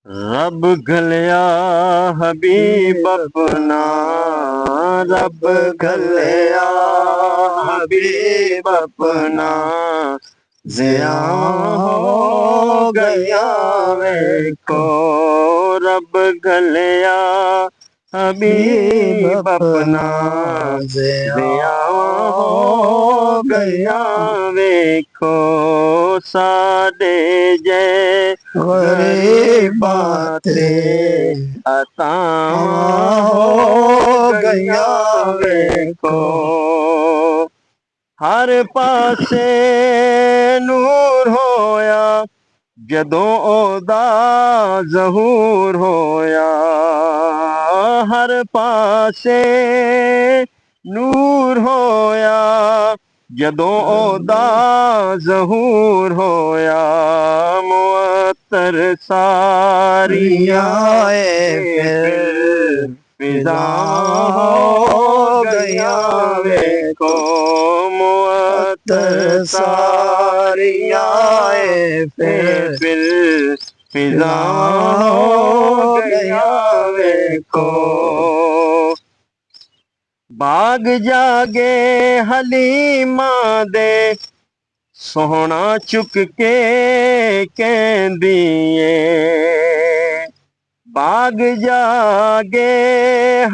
रब घलिया हबीब अपना, रब घलिया हबीब अपना, ज़िया हो गया वेखो। रब घलिया हबीब अपना, ज़िया हो गया वेखो। साडे जै गरीबां ते अतां हो गया वेखो। हर पासे नूर होया जदों ओदा ज़हूर होया। हर पासे नूर होया जदों ओदा ज़हूर होया। मुअत्तर सारियां फिर फिज़ा हो गया वेखो। मुअत्तर सारियां फिर फिज़ा हो गया वेखो। बाग जागे हलीमा दे सोहना चुक के कहंदी ए। बाग जागे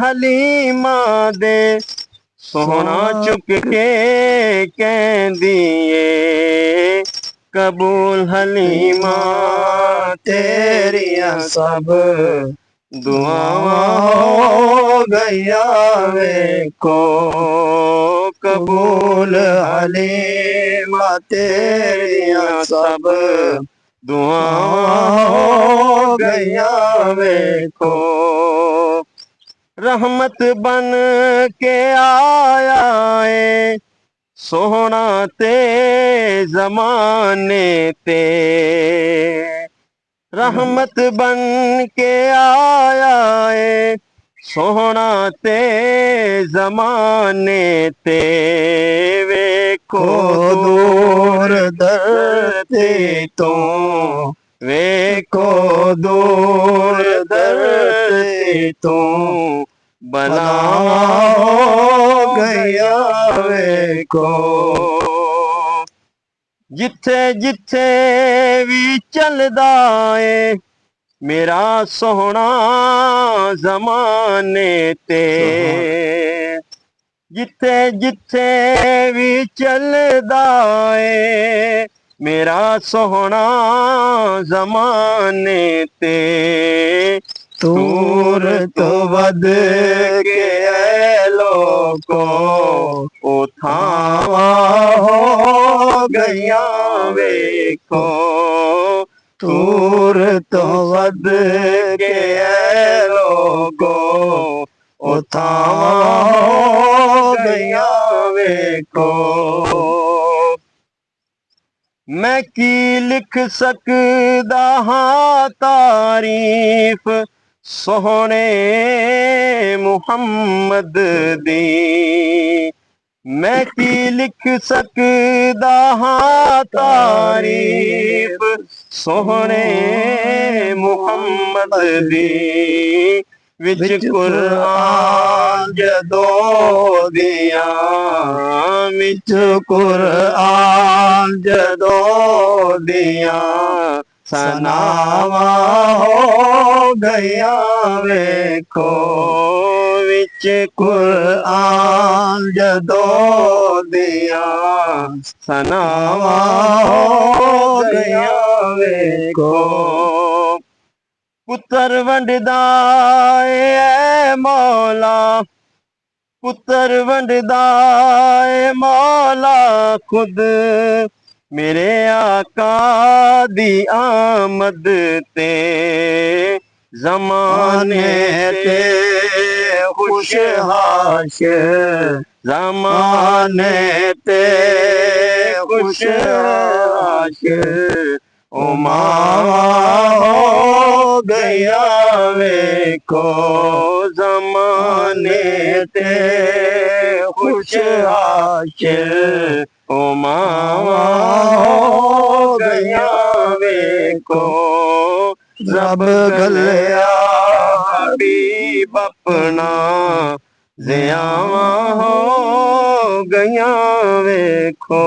हलीमा दे सोहना चुक के कहंदी ए। कबूल हलीमा तेरियां सब दुआवां हो गया वेखो। कबूल हलीमा तेरियां सब दुआवां हो गया वेखो। रहमत बन के आया है सोहना ते ज़माने ते। रहमत बन के आया है सोहना ते ज़माने ते। वेखो दूर धरती तो, वेखो दूर धरती तो, बलावां हो गया वेखो। जिथे जिथे भी चलदा ए मेरा सोहना ज़माने ते। जिथे जिथे भी चलदा ए मेरा सोहना ज़माने ते। तूर तो वध के ऐ लोको ओ थावां हो गया वेखो। तूर तो वध के ऐ लोको ओ थावां हो गया वेखो। मैं की लिख सकदा हां तारीफ सोहने मुहम्मद दी। मैं की लिख सकदा हां तारीफ सोहने मुहम्मद दी। विच कुरान जदों दियां, विच कुरान जदों दियां सनावां हो गया वेखो। विच कुरान जदों दियां सनावां हो गया वेखो। पुत्र वंडदा ए मौला, पुत्र वंडदा ए मौला खुद मेरे आका दी आमद ते। ज़माने ते खुश हाश, ज़माने ते खुश हाश, ओ मावां हो गया वेखो। ज़माने ते खुश हाश, ओ मावां हो गया वेखो। ਰੱਬ ਗੱਲਿਆ ਹਬੀਬ ਆਪਣਾ ਜ਼ਿਆਵਾਂ ਹੋ ਗਈਆਂ ਵੇਖੋ